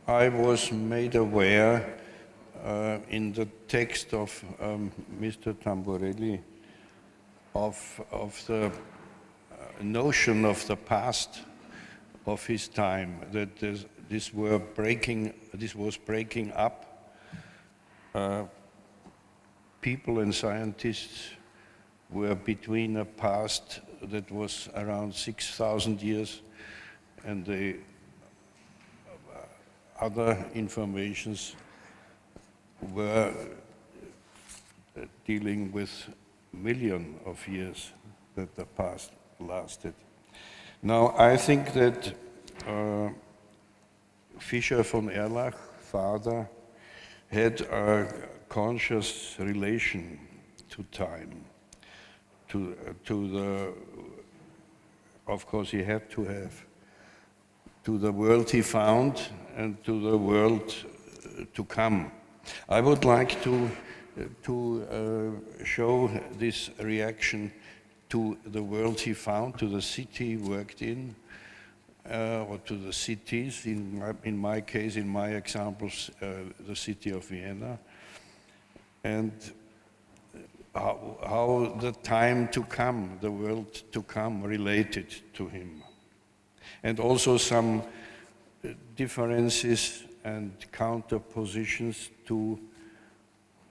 I was made aware in the text of Mr. Tamborelli of the notion of the past of his time, that this was breaking up. People and scientists were between a past that was around 6,000 years and the other informations were dealing with millions of years that the past lasted. Now, I think that Fischer von Erlach, father, had a conscious relation to time, to the, of course he had to have, to the world he found and to the world to come. I would like to show this reaction to the world he found, to the city he worked in, or to the cities, in my case, in my examples, the city of Vienna, and how the time to come, the world to come, related to him. And also some differences and counterpositions to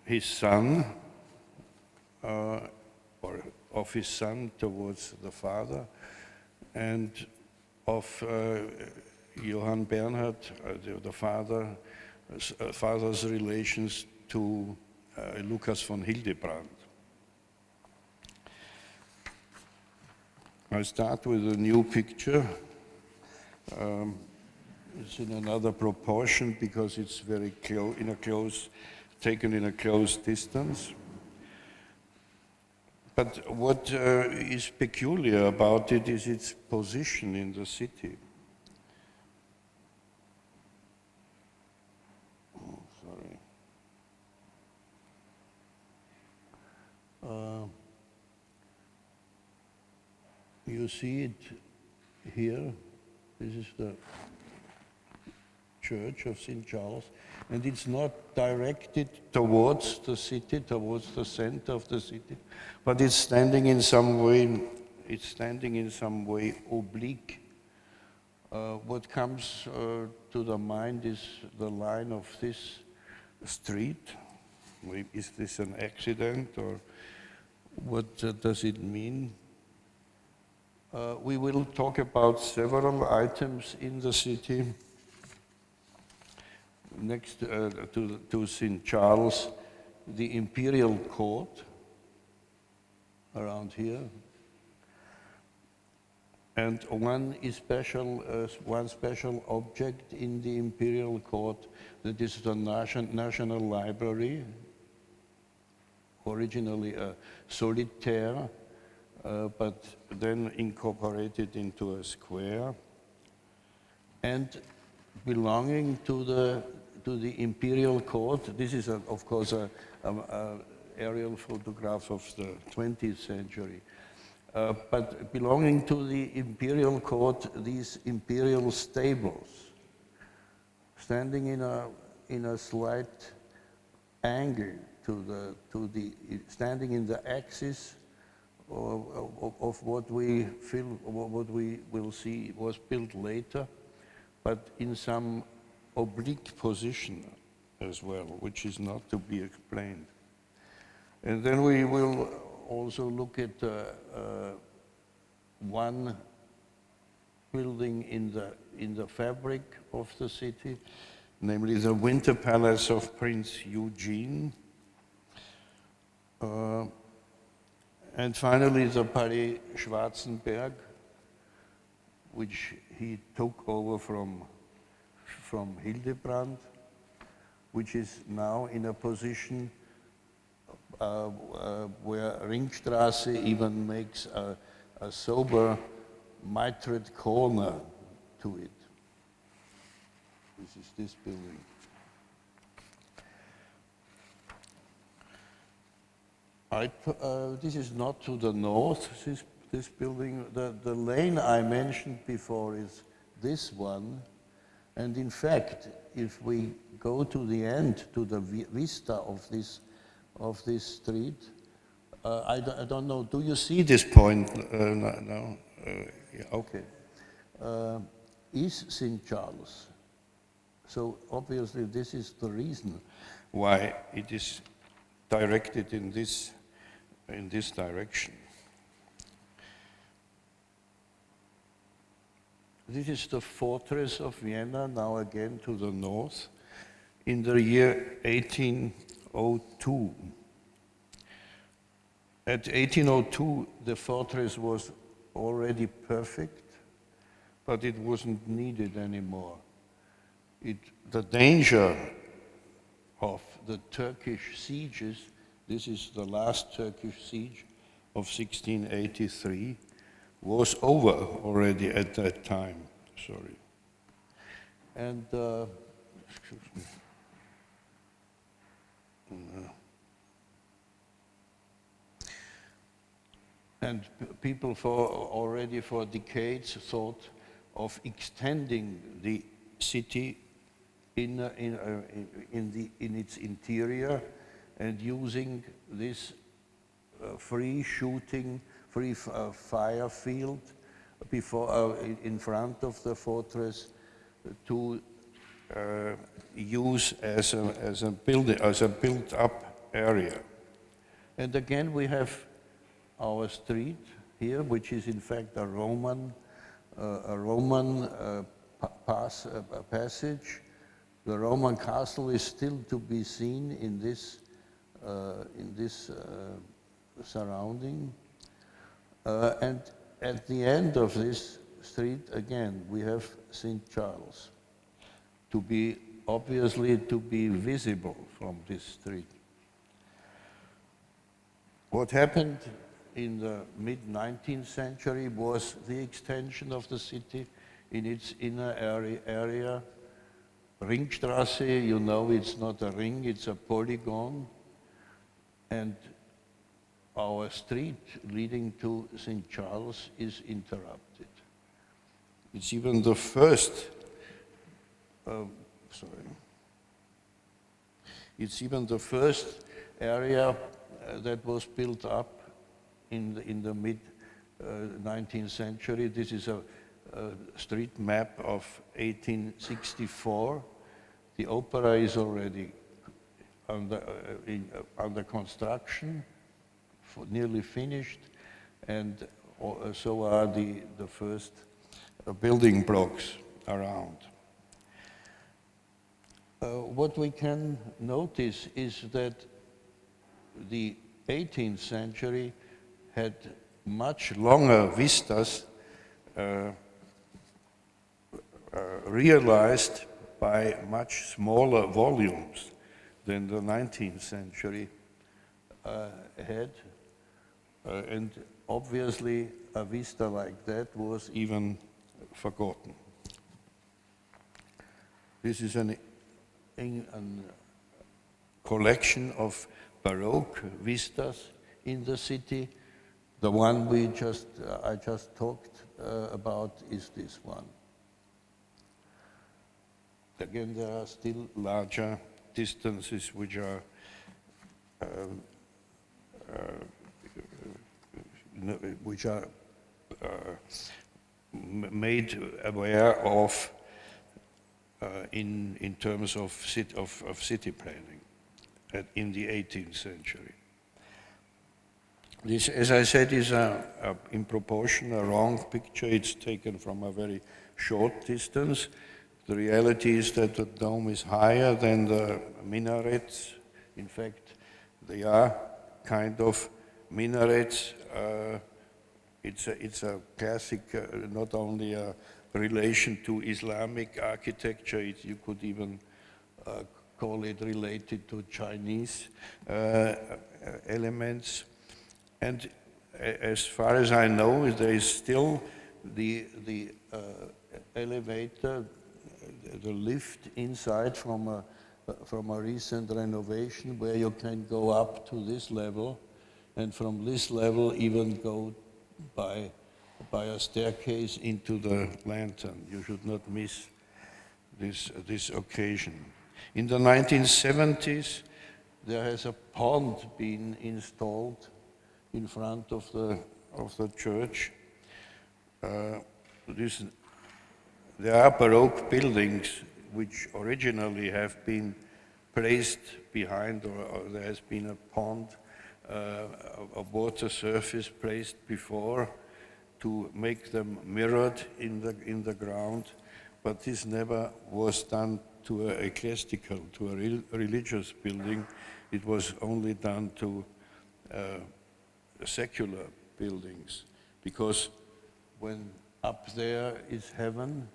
his son, or of his son towards the father, and of Johann Bernhard, the father's relations to Lucas von Hildebrand. I start with a new picture. It's in another proportion because it's very close, taken in a close distance. But what is peculiar about it is its position in the city. Oh, sorry. You see it here. This is the Church of St. Charles, and it's not directed towards the city, towards the center of the city, but it's standing in some way. It's standing in some way oblique. What comes to the mind is the line of this street. Is this an accident, or what does it mean? We will talk about several items in the city. Next to St. Charles, the Imperial Court, around here. And one special object in the Imperial Court, that is the National Library, originally a solitaire, but then incorporated into a square, and belonging to the Imperial Court. This is, of course, an aerial photograph of the 20th century. But belonging to the Imperial Court, these imperial stables, standing in a slight angle standing in the axis of what we feel, what we will see was built later, but in some oblique position as well, which is not to be explained. And then we will also look at one building in the fabric of the city, namely the Winter Palace of Prince Eugene. And finally, the Palais Schwarzenberg, which he took over from Hildebrand, which is now in a position where Ringstrasse even makes a sober mitred corner to it. This is this building. This is not to the north, this building. The lane I mentioned before is this one, And in fact, if we go to the end, to the vista of this street, I don't know, do you see this point now? Yeah, okay. Is St. Charles. So obviously this is the reason why it is directed in this direction. This is the fortress of Vienna, now again to the north, in the year 1802. At 1802, the fortress was already perfect, but it wasn't needed anymore. The danger of the Turkish sieges, this is the last Turkish siege of 1683, was over already at that time, sorry. And, excuse me. And people already for decades thought of extending the city in its interior and using this free fire field in front of the fortress to use as a built-up area. And again, we have our street here, which is in fact a Roman passage. The Roman castle is still to be seen in this surrounding. And at the end of this street, again, we have St. Charles, obviously to be visible from this street. What happened in the mid-19th century was the extension of the city in its inner area. Ringstrasse, you know, it's not a ring, it's a polygon. And our street leading to St. Charles is interrupted. It's even the first, it's even the first area that was built up in the mid-19th century. This is a street map of 1864. The opera is already under construction, nearly finished, and so are the first building blocks around. What we can notice is that the 18th century had much longer vistas realized by much smaller volumes than the 19th century had. And obviously a vista like that was even forgotten. This is a collection of Baroque vistas in the city. The one I just talked about is this one. Again, there are still larger distances which are made aware of in terms of city planning in the 18th century. This, as I said, is in proportion a wrong picture. It's taken from a very short distance. The reality is that the dome is higher than the minarets. In fact, they are kind of minarets. It's a classic, not only a relation to Islamic architecture, you could even call it related to Chinese elements. And as far as I know, there is still the elevator, the lift inside from a recent renovation where you can go up to this level, and from this level even go by a staircase into the lantern. You should not miss this occasion. In the 1970s, there has a pond been installed in front of the church. There are Baroque buildings which originally have been placed behind, or there has been a pond, a water surface placed before to make them mirrored in the ground, but this never was done to a ecclesiastical, to a religious building. It was only done to secular buildings, because when up there is heaven,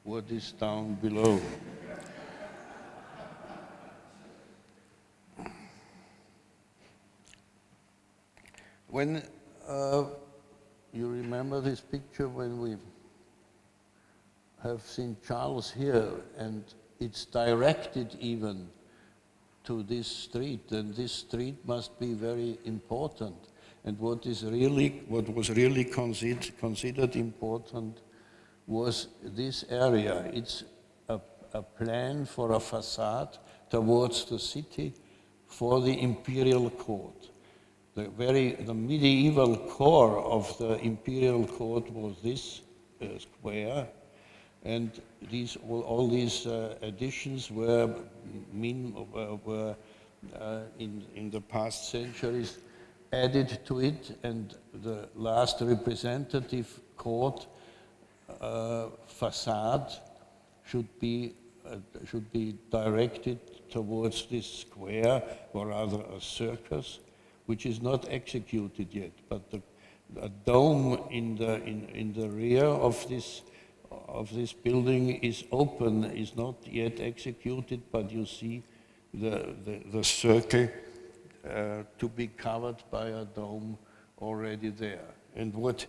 what is down below? When you remember this picture when we have St. Charles here, and it's directed even to this street, and this street must be very important. And what was really considered important was this area. It's a plan for a facade towards the city for the imperial court. The medieval core of the imperial court was this square, and all these additions were in the past centuries added to it, and the last representative court facade should be directed towards this square, or rather a circus, which is not executed yet. But a dome in the rear of this building is open, is not yet executed, but you see the circle to be covered by a dome already there. And what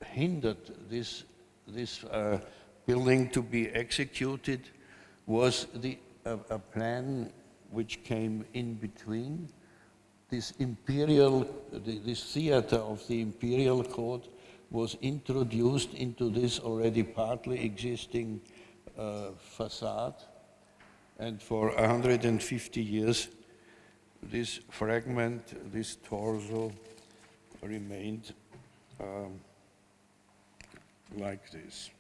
hindered this building to be executed was a plan which came in between. This theater of the imperial court was introduced into this already partly existing facade, and for 150 years this fragment, this torso, remained like this.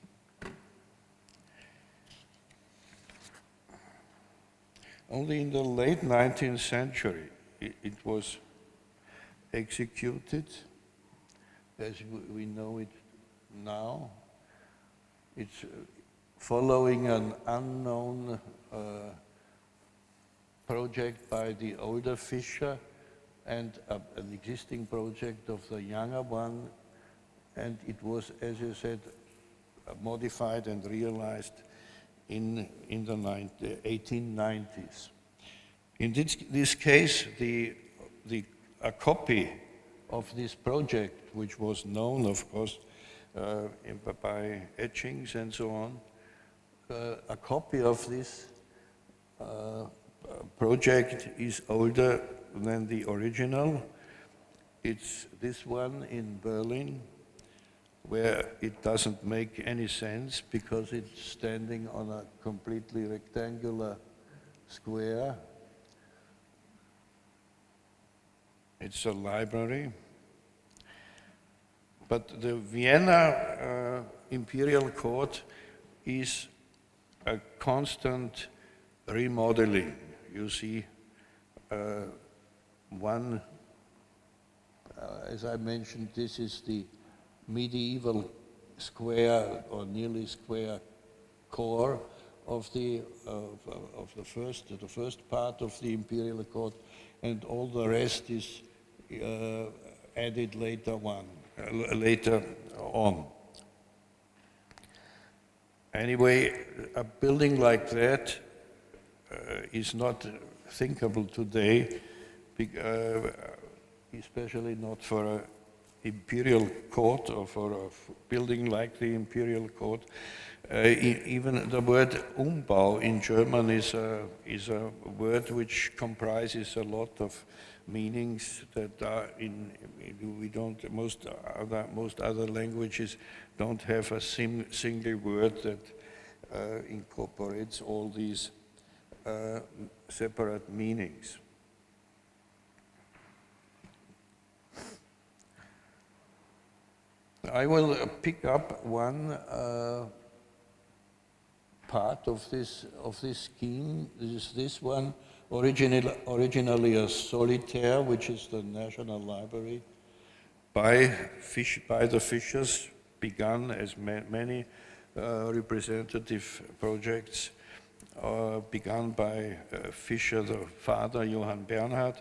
Only in the late 19th century it was executed as we know it now. It's following an unknown project by the older Fischer and an existing project of the younger one, and it was, as you said, modified and realized in the 1890s. In this case, a copy of this project, which was known, of course, by etchings and so on, a copy of this project is older than the original. It's this one in Berlin, where it doesn't make any sense because it's standing on a completely rectangular square. It's a library. But the Vienna Imperial Court is a constant remodeling. You see one, as I mentioned, this is the medieval square or nearly square core of the first part of the Imperial Court, and all the rest is added later on. Anyway, a building like that is not thinkable today, especially not for an imperial court or for a building like the imperial court. Even the word Umbau in German is a word which comprises a lot of meanings that are most other languages don't have a single word that incorporates all these separate meanings. I will pick up one part of this scheme. This one, originally a solitaire, which is the National Library, by the Fischers, begun as many representative projects, begun by Fischer, the father, Johann Bernhard,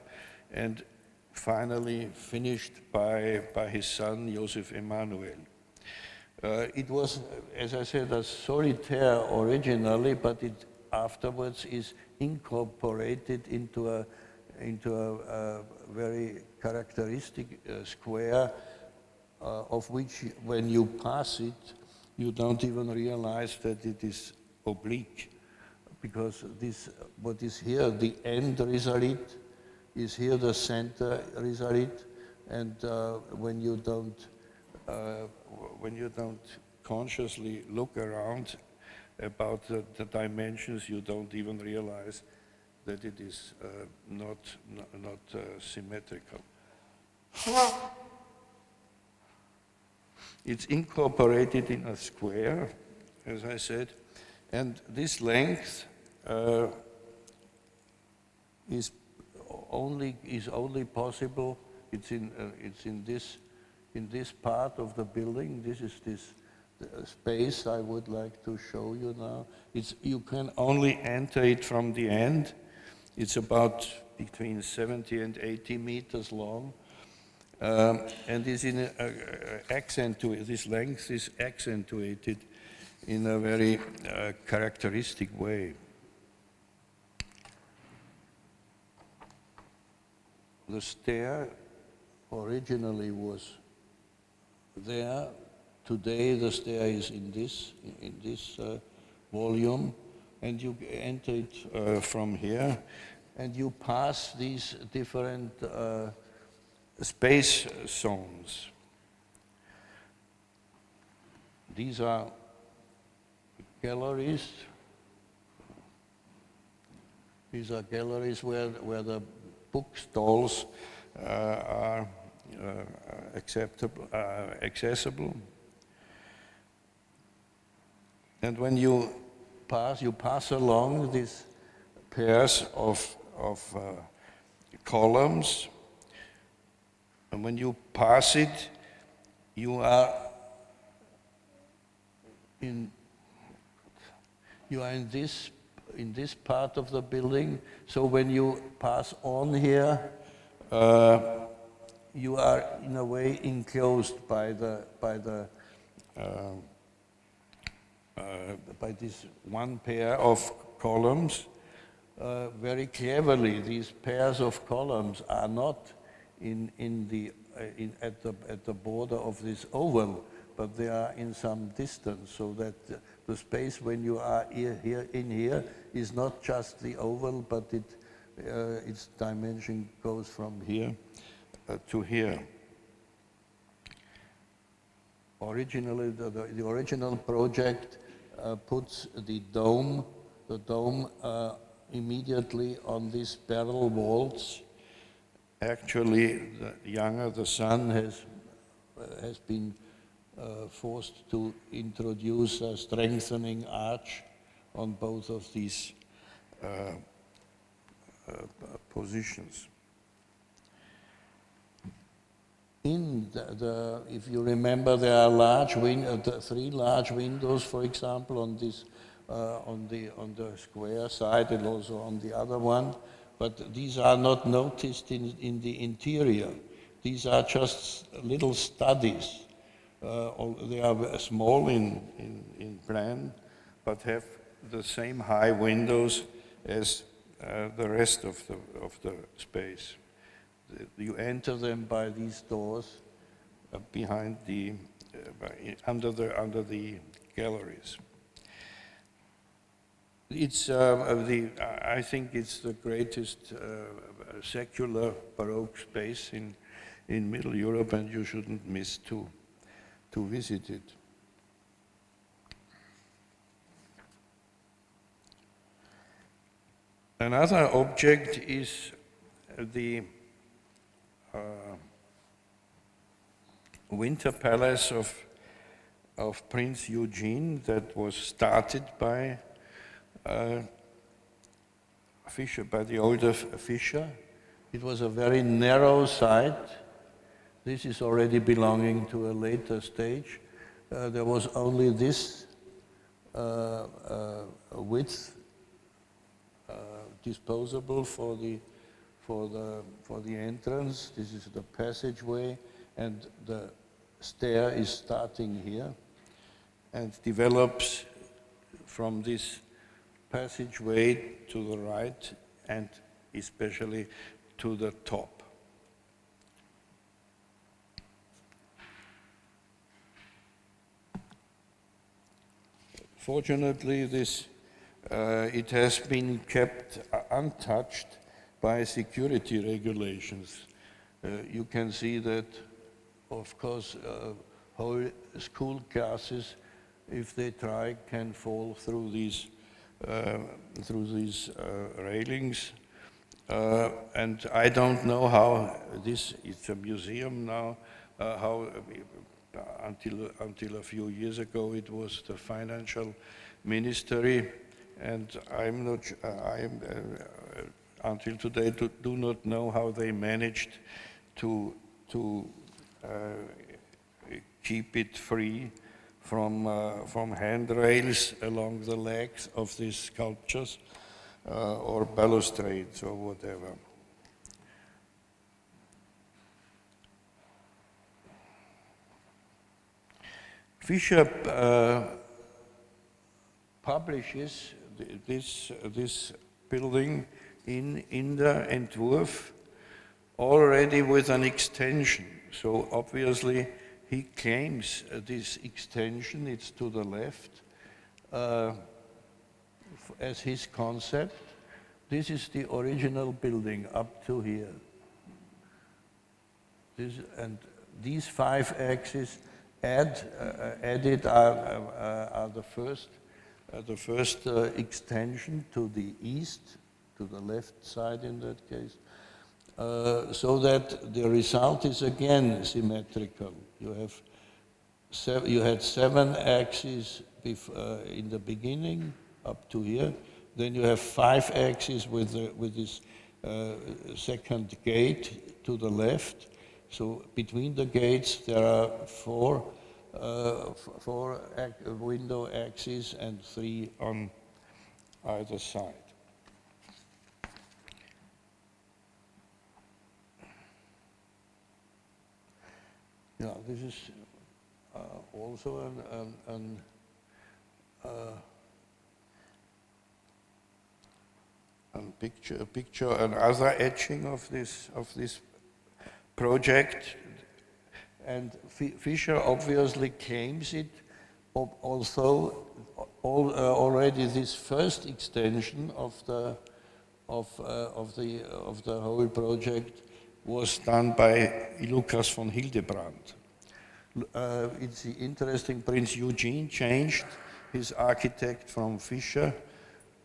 and finally finished by his son, Joseph Emanuel. It was, as I said, a solitaire originally, but it afterwards is incorporated into a very characteristic square, of which, when you pass it, you don't even realize that it is oblique, because what is here, the end risalit, is here the center risalit, and when you don't consciously look around about the dimensions, you don't even realize that it is not symmetrical. It's incorporated in a square, as I said, and this length is only possible. It's in this part of the building. This is the space I would like to show you now. You can only enter it from the end. It's about between 70 and 80 meters long, and is this length is accentuated in a very characteristic way. The stair originally was there. Today the stair is in this volume, and you enter it from here, and you pass these different space zones. These are galleries. These are galleries where the book stalls are accessible. And when you pass along these pairs of columns, and when you pass it, you are in this part of the building. So when you pass on here, you are in a way enclosed by this one pair of columns. Very cleverly, these pairs of columns are not at the border of this oval, but they are in some distance, so that the space when you are here is not just the oval, but its dimension goes from here to here. Originally, the original project puts the dome immediately on these parallel walls. Actually, the son has been forced to introduce a strengthening arch on both of these positions. If you remember, there are three large windows, for example, on the square side and also on the other one, but these are not noticed in the interior. These are just little studies. They are small in plan, but have the same high windows as the rest of the space. You enter them by these doors behind under the galleries. I think it's the greatest secular Baroque space in Middle Europe, and you shouldn't miss to visit it. Another object is the winter palace of Prince Eugene that was started by Fischer, by the older Fischer. It was a very narrow site. This is already belonging to a later stage. There was only this width disposable for the entrance. This is the passageway, and the stair is starting here and develops from this passageway to the right and especially to the top. Fortunately, it has been kept untouched by security regulations. You can see that, of course, whole school classes, if they try, can fall through these railings. And I don't know how it's a museum now, how until a few years ago it was the financial ministry, and I'm not, until today do not know how they managed to keep it free from handrails along the legs of these sculptures or balustrades or whatever. Fischer publishes this building in the Entwurf already with an extension. So obviously he claims this extension, it's to the left, as his concept. This is the original building up to here. And these 5 axes added are the first extension to the east, to the left side in that case, so that the result is again symmetrical. You had 7 axes in the beginning up to here. Then you have 5 axes with this second gate to the left. So between the gates there are 4 window axes and 3 on either side. Yeah, this is also a picture, another etching of this project, and Fischer obviously claims it, although already this first extension of the whole project was done by Lucas von Hildebrand. It's interesting, Prince Eugene changed his architect from Fischer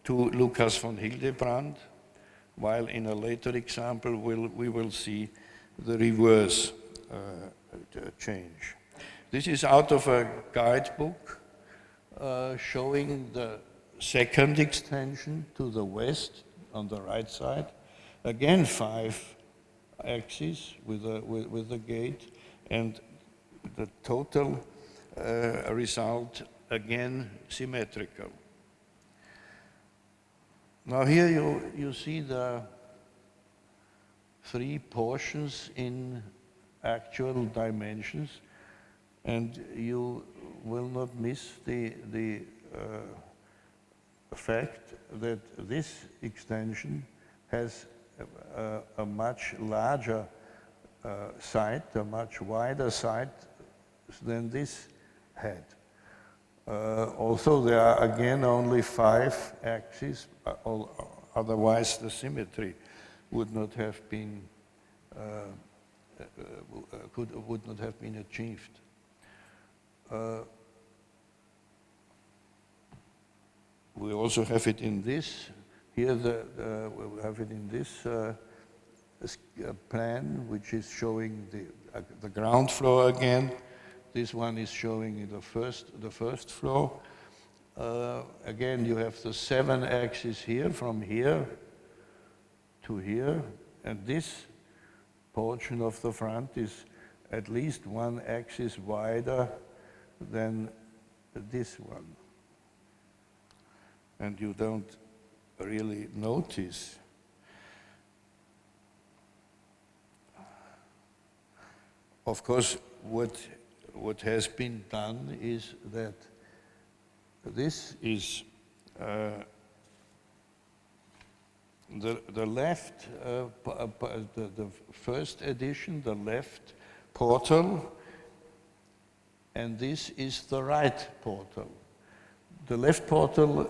to Lucas von Hildebrand, while in a later example we will see the reverse change. This is out of a guidebook showing the second extension to the west on the right side. Again 5 axes with the gate, and the total result again symmetrical. Now here you see the 3 portions in actual dimensions, and you will not miss the fact that this extension has a much larger side, a much wider side than this had. Also, there are again only 5 axes, otherwise the symmetry would not have been achieved. We also have it in this Here we have it in this plan, which is showing the ground floor again. This one is showing the first floor. Again, you have the 7 axes here, from here to here, and this portion of the front is at least 1 axis wider than this one. And you don't really notice. Of course, what has been done is that this is the left, the first edition, the left portal, and this is the right portal. The left portal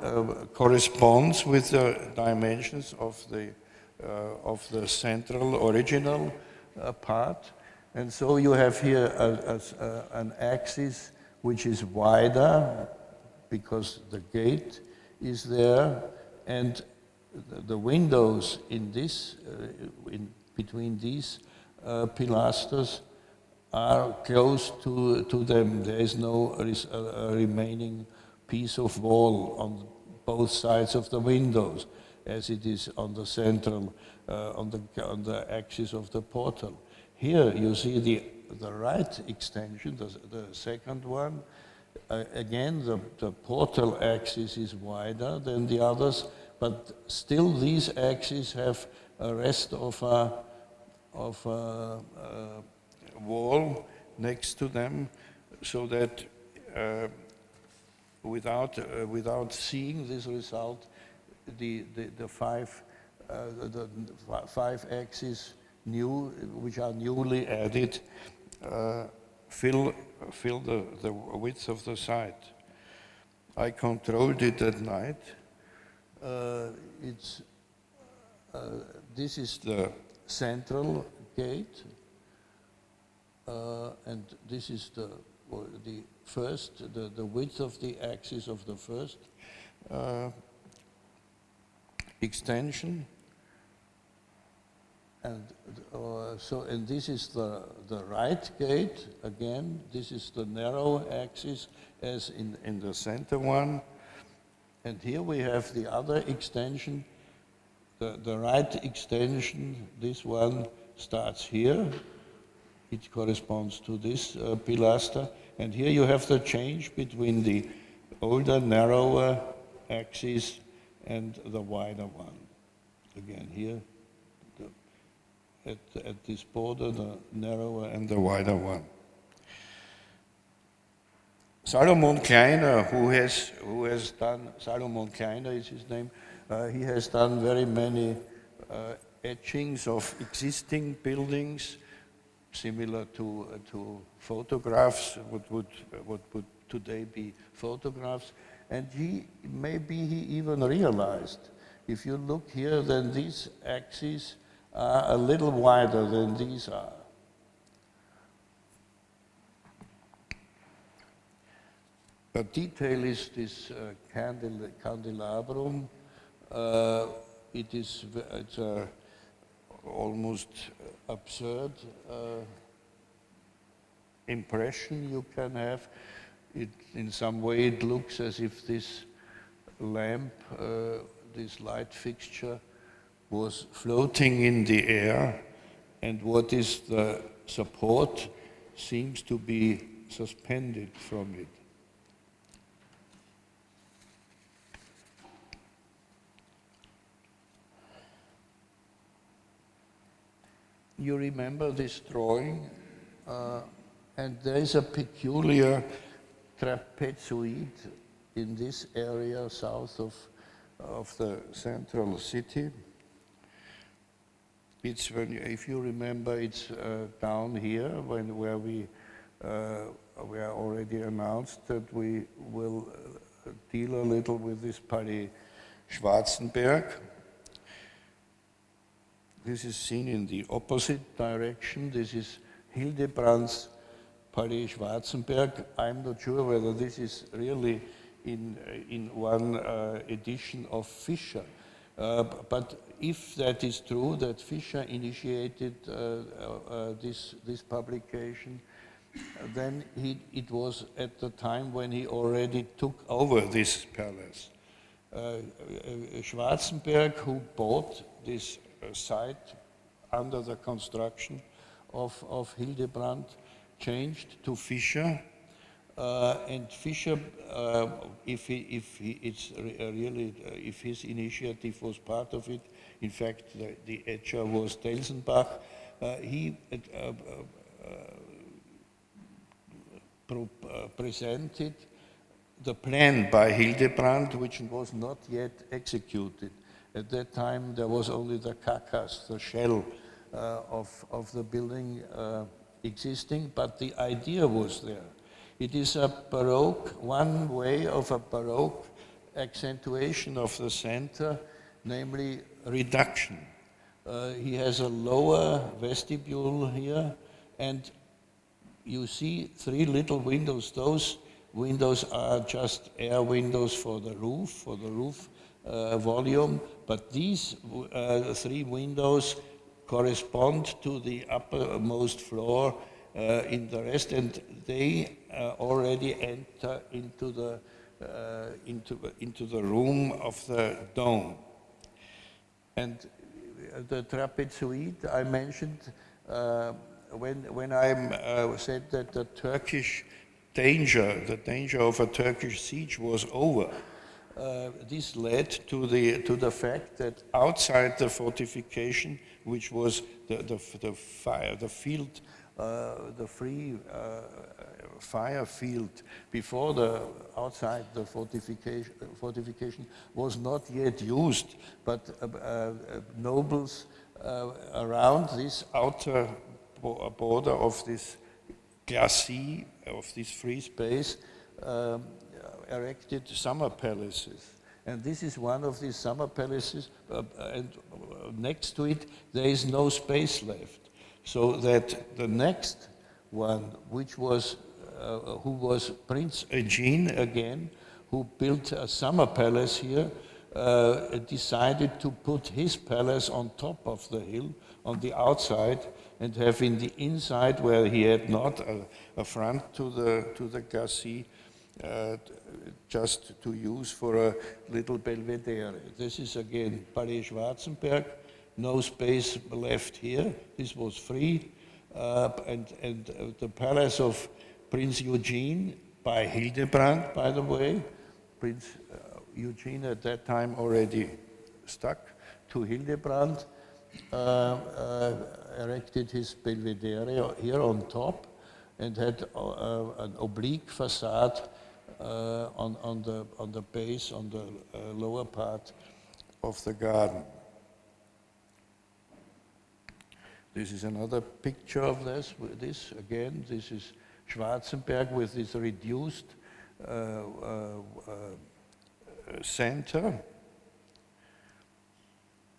corresponds with the dimensions of the central original part, and so you have here an axis which is wider because the gate is there, and the windows in this, between these pilasters are close to them. There is no remaining piece of wall on both sides of the windows, as it is on the central, on the axis of the portal. Here you see the right extension, the second one. Again, the portal axis is wider than the others, but still these axes have a rest of a wall next to them, so that without seeing this result, the five axes which are newly added fill the width of the site. I controlled it at night. This is the central gate, and this is the width of the axis of the first extension. And and this is the right gate. Again, this is the narrow axis as in the center one. And here we have the other extension, the right extension. This one starts here. It corresponds to this pilaster. And here you have the change between the older, narrower axis and the wider one. Again, here, at this border, the narrower and the wider one. Salomon Kleiner, who has done, Salomon Kleiner is his name, he has done very many etchings of existing buildings, similar to photographs, what would today be photographs, and maybe he even realized, if you look here, then these axes are a little wider than these are. A detail is this candelabrum. It's almost absurd impression you can have. In some way it looks as if this lamp, this light fixture, was floating in the air, and what is the support seems to be suspended from it. You remember this drawing, and there is a peculiar trapezoid in this area south of the central city. It's if you remember, it's down here where we are already announced that we will deal a little with this Palais Schwarzenberg. This is seen in the opposite direction. This is Hildebrand's Palais Schwarzenberg. I'm not sure whether this is really in one edition of Fischer. But if that is true, that Fischer initiated this publication, then it was at the time when he already took over this palace. Schwarzenberg, who bought this site under the construction of Hildebrand, changed to Fischer, and Fischer, if his initiative was part of it, in fact, the etcher was Delsenbach. He presented the plan by Hildebrand, which was not yet executed. At that time, there was only the carcass, the shell of the building existing, but the idea was there. It is a Baroque, one way of a Baroque accentuation of the center, namely reduction. He has a lower vestibule here, and you see three little windows. Those windows are just air windows for the roof volume, but these three windows correspond to the uppermost floor in the rest, and they already enter into the room of the dome. And the trapezoid I mentioned, when I said that the Turkish danger, the danger of a Turkish siege was over, this led to the fact that outside the fortification, which was the field, the free fire field before outside the fortification was not yet used, but nobles around this outer border of this glacis, of this free space, erected summer palaces. And this is one of these summer palaces, and next to it there is no space left. So that the next one, which was, who was Prince Eugene again, who built a summer palace here, decided to put his palace on top of the hill, on the outside, and have in the inside, where he had not a front to the glacis, just to use for a little belvedere. This is again Palais Schwarzenberg. No space left here. This was free, and the palace of Prince Eugene by Hildebrand, by the way. Prince Eugene at that time already stuck to Hildebrand, erected his belvedere here on top, and had an oblique facade on the base, on the lower part of the garden. This is another picture of this. Again, this is Schwarzenberg with this reduced center.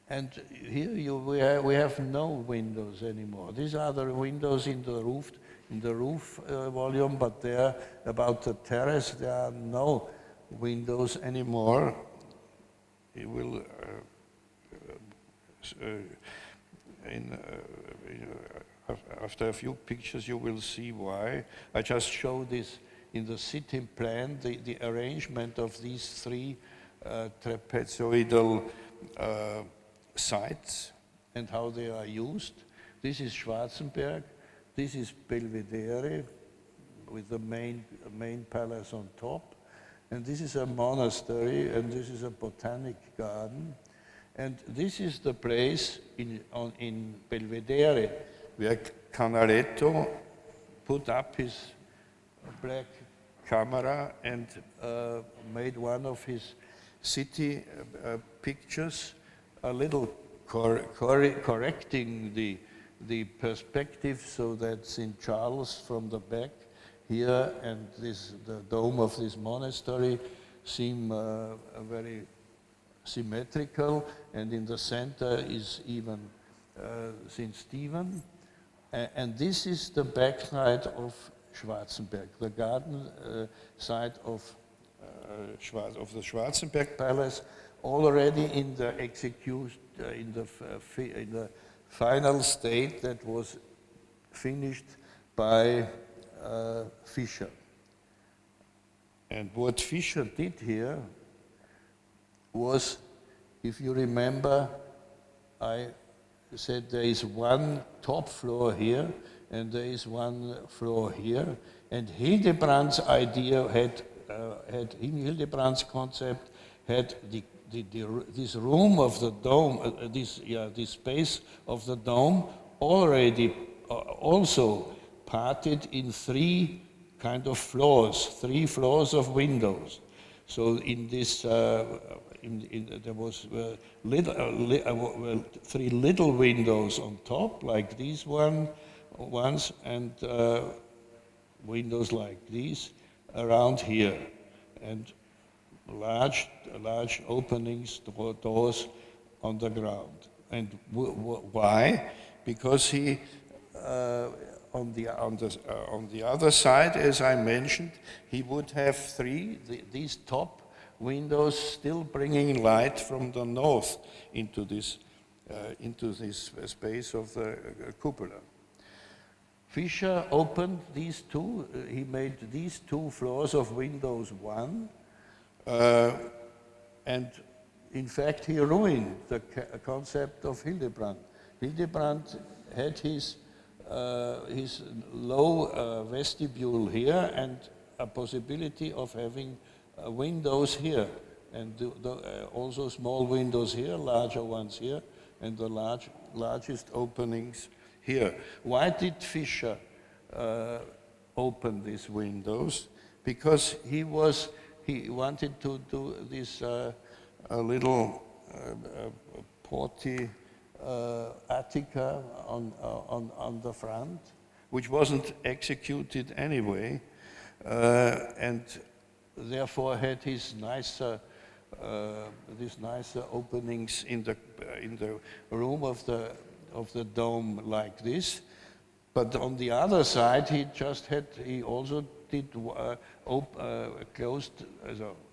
And here we have no windows anymore. These are the windows in the roof volume, but there, about the terrace, there are no windows anymore. It will after a few pictures you will see why. I just show this in the sitting plan, the arrangement of these three trapezoidal sites and how they are used. This is Schwarzenberg, this is Belvedere with the main palace on top, and this is a monastery, and this is a botanic garden. And this is the place in Belvedere where Canaletto put up his black camera and made one of his city pictures, a little correcting the perspective so that St. Charles from the back here and the dome of this monastery seem very symmetrical, and in the center is even St. Stephen. And this is the backside of Schwarzenberg, the garden side of the Schwarzenberg Palace, already in the in the final state that was finished by Fischer. And what Fischer did here was, if you remember, I said there is one top floor here and there is one floor here, and Hildebrandt's idea had in Hildebrandt's concept had this room of the dome, this space of the dome already also parted in three kind of floors, 3 floors of windows. So in this, there was 3 little windows on top, like these ones, and windows like these around here, and large openings, doors on the ground. And why? Because he on the other side, as I mentioned, he would have these top windows still bringing light from the north into this space of the cupola. Fischer opened these two. He made these 2 floors of windows one, and in fact he ruined the concept of Hildebrandt. Hildebrandt had his low vestibule here and a possibility of having windows here, and also small windows here, larger ones here, and the largest openings here. Why did Fischer open these windows? Because he wanted to do this little porti Attica on the front, which wasn't executed anyway, and therefore had his nicer openings in the room of the dome like this. But on the other side, he also did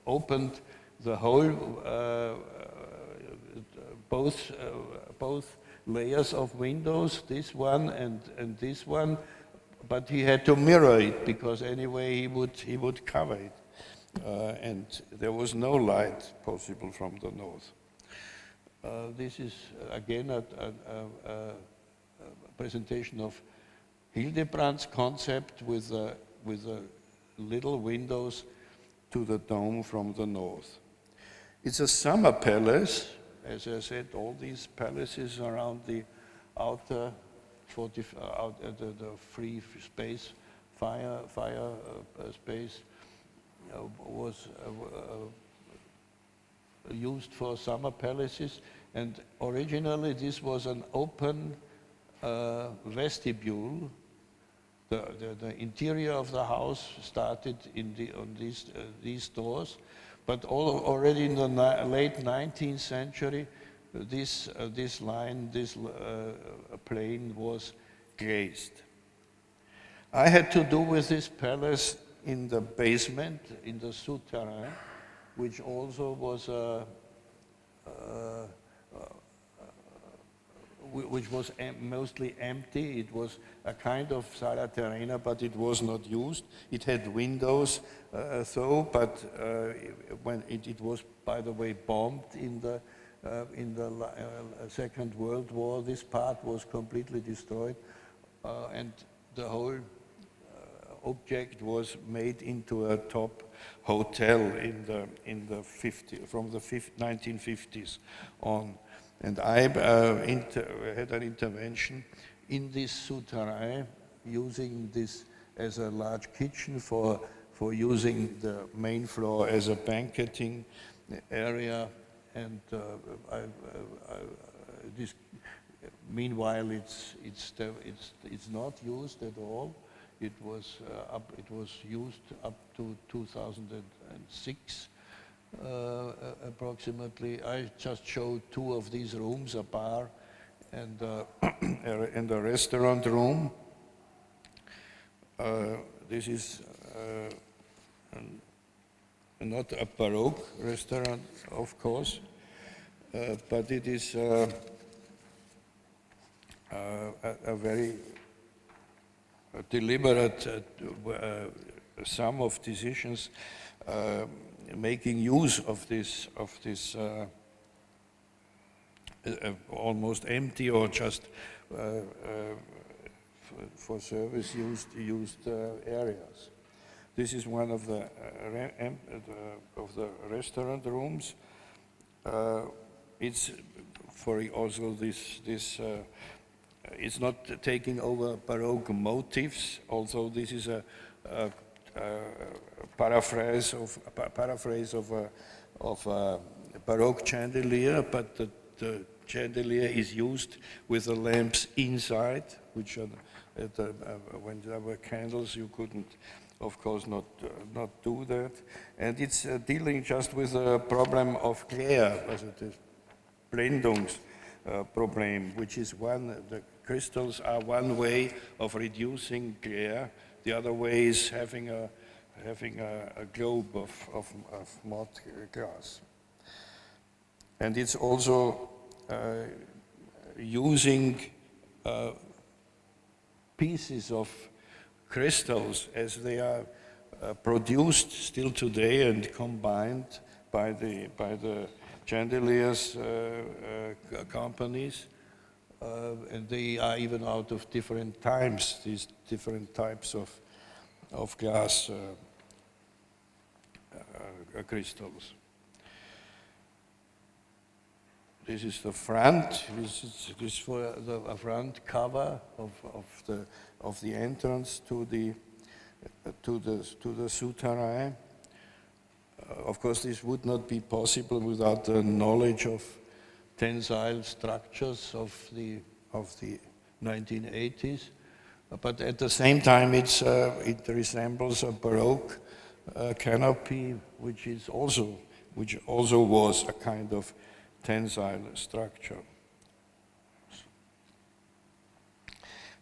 opened the whole both layers of windows, this one and this one, but he had to mirror it because anyway he would cover it, and there was no light possible from the north. This is again a presentation of Hildebrandt's concept with little windows to the dome from the north. It's a summer palace. As I said, all these palaces around the outer the free space, fire space was used for summer palaces, and originally this was an open vestibule. The interior of the house started on these doors, but already in the late 19th century, this plane was glazed. I had to do with this palace in the basement, in the souterrain, which also was which was mostly empty. It was a kind of sala terrena, but it was not used. It had windows, but when it was, by the way, bombed in the Second World War, this part was completely destroyed, and the whole object was made into a top hotel from the 1950s on. And I had an intervention in this souterrain, using this as a large kitchen for using the main floor as a banqueting area. And meanwhile, it's not used at all. It was used up to 2006. Approximately. I just showed 2 of these rooms, a bar and a restaurant room. This is not a Baroque restaurant, of course. but it is a very deliberate sum of decisions making use of this almost empty or just for service used areas. This is one of the restaurant rooms. It's for also this it's not taking over Baroque motifs, although this is a paraphrase of a Baroque chandelier, but the chandelier is used with the lamps inside, which are when there were candles, you couldn't, of course, not do that. And it's dealing just with the problem of glare, also the Blendungsproblem, which is the crystals are one way of reducing glare. The other way is having a globe of mud glass. And it's also using pieces of crystals as they are produced still today and combined by the chandeliers companies, and they are even out of different times, these different types of glass crystals. This is the front. This is for the front cover of the entrance to the souterrain. Of course, this would not be possible without the knowledge of tensile structures of the 1980s. But at the same time, it resembles a Baroque canopy, which also was a kind of tensile structure.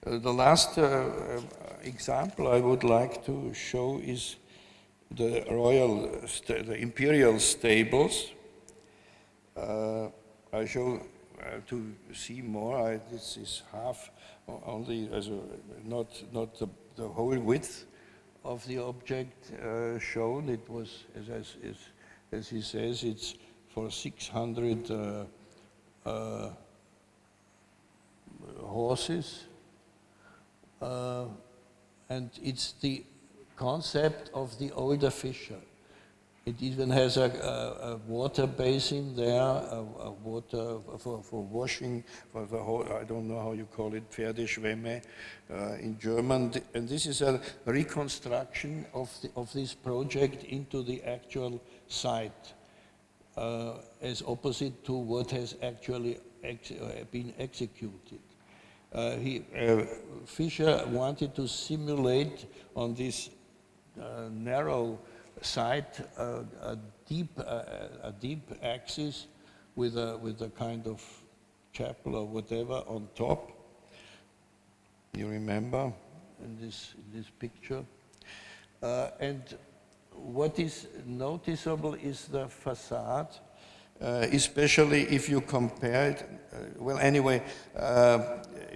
The last example I would like to show is the the imperial stables. I show to see more. This is half only, not the whole width of the object shown. It was, as he says, it's for 600 horses, and it's the concept of the older Fischer. It even has a water basin there, a water for washing, for the whole, I don't know how you call it, Pferdeschwemme in German. And this is a reconstruction of this project into the actual site, as opposite to what has actually been executed. Fischer wanted to simulate on this narrow site a deep axis with a kind of chapel or whatever on top. You remember in this picture, and what is noticeable is the facade, especially if you compare it. Well, anyway,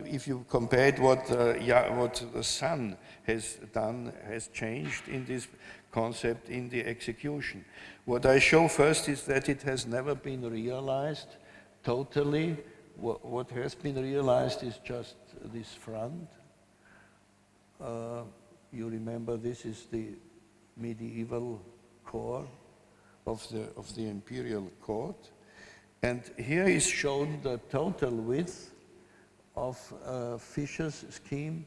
if you compare it, what the sun has done, has changed in this concept in the execution. What I show first is that it has never been realized totally. What has been realized is just this front. You remember this is the medieval core of the imperial court, and here is shown the total width of Fischer's scheme,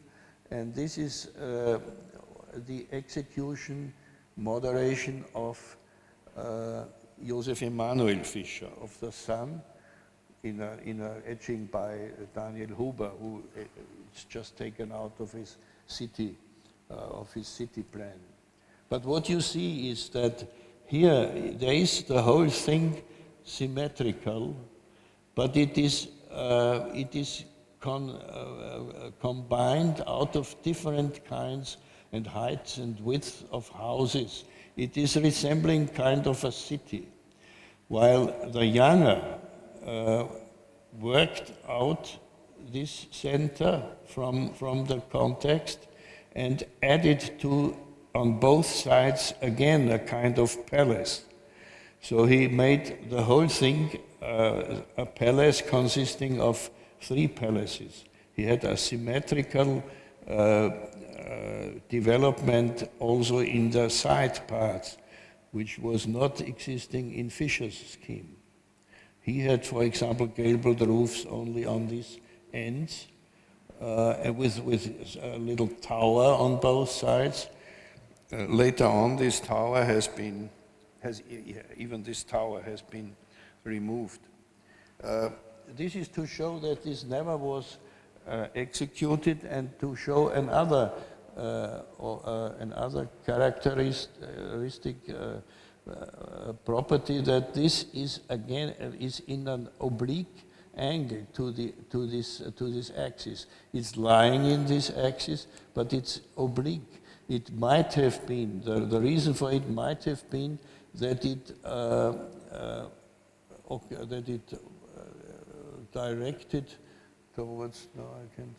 and this is the execution moderation of Joseph Emanuel Fischer, of the son, in a etching by Daniel Huber, who it's just taken out of his city plan. But what you see is that here there is the whole thing symmetrical, but it is combined out of different kinds and heights and width of houses. It is resembling kind of a city, while the younger worked out this center from the context and added to, on both sides, again, a kind of palace. So he made the whole thing a palace consisting of 3 palaces. He had a symmetrical development also in the side parts, which was not existing in Fischer's scheme. He had, for example, gabled roofs only on these ends, and with a little tower on both sides. Later on, this tower even this tower has been removed. This is to show that this never was executed, and to show another characteristic property, that this is again is in an oblique angle to this axis. It's lying in this axis, but it's oblique. It might have been the reason for it might have been that it directed towards. No, I can't.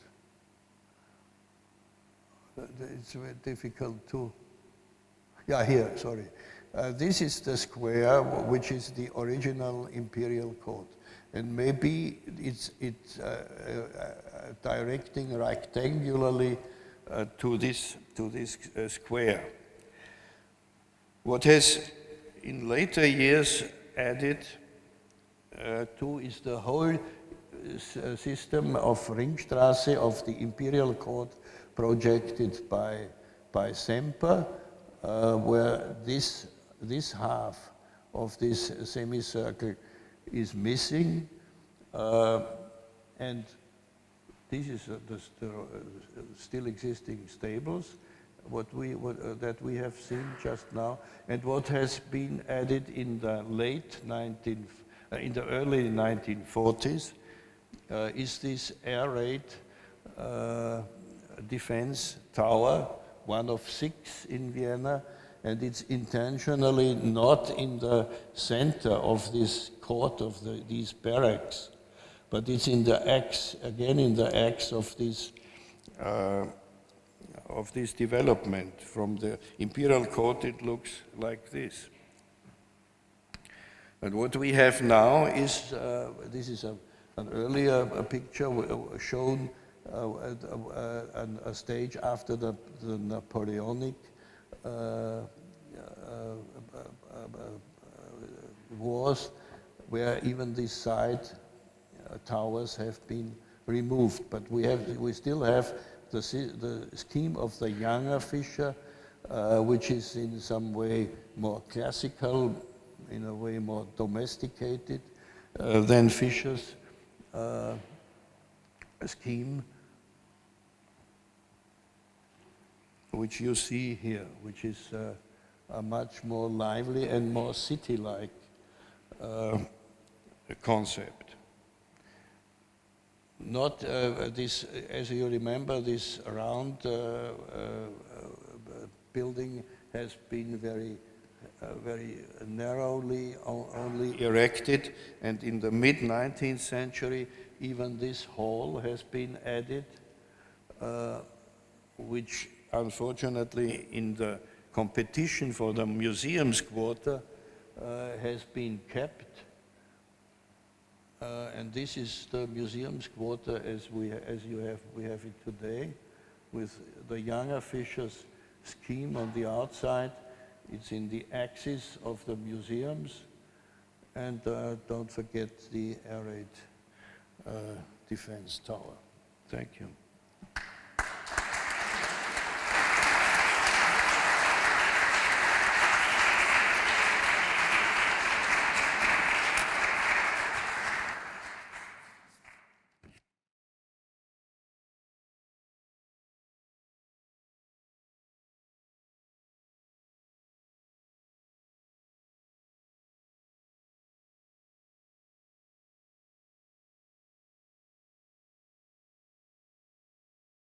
It's very difficult to. Yeah, here. Sorry. This is the square, which is the original imperial court, and maybe it's directing rectangularly to this square. What has in later years added to is the whole system of Ringstraße, of the imperial court projected by Semper, where this half of this semicircle is missing, and this is the still existing stables, that we have seen just now, and what has been added in the in the early 1940s is this air raid defense tower, one of 6 in Vienna, and it's intentionally not in the center of this court of these barracks, but it's in the axe, again in the axe of this development. From the imperial court it looks like this. And what we have now is, this is an earlier picture shown a stage after the Napoleonic wars, where even these side towers have been removed. But we still have the scheme of the younger Fischer, which is in some way more classical, in a way more domesticated than Fischer's scheme, which you see here, which is a much more lively and more city-like concept. Not this, as you remember, this round building has been very narrowly only erected, and in the mid-19th century even this hall has been added, which unfortunately in the competition for the museum's quarter has been kept, and this is the museum's quarter as we have it today, with the younger Fischer's scheme on the outside. It's in the axis of the museums, and don't forget the air raid defense tower. Thank you.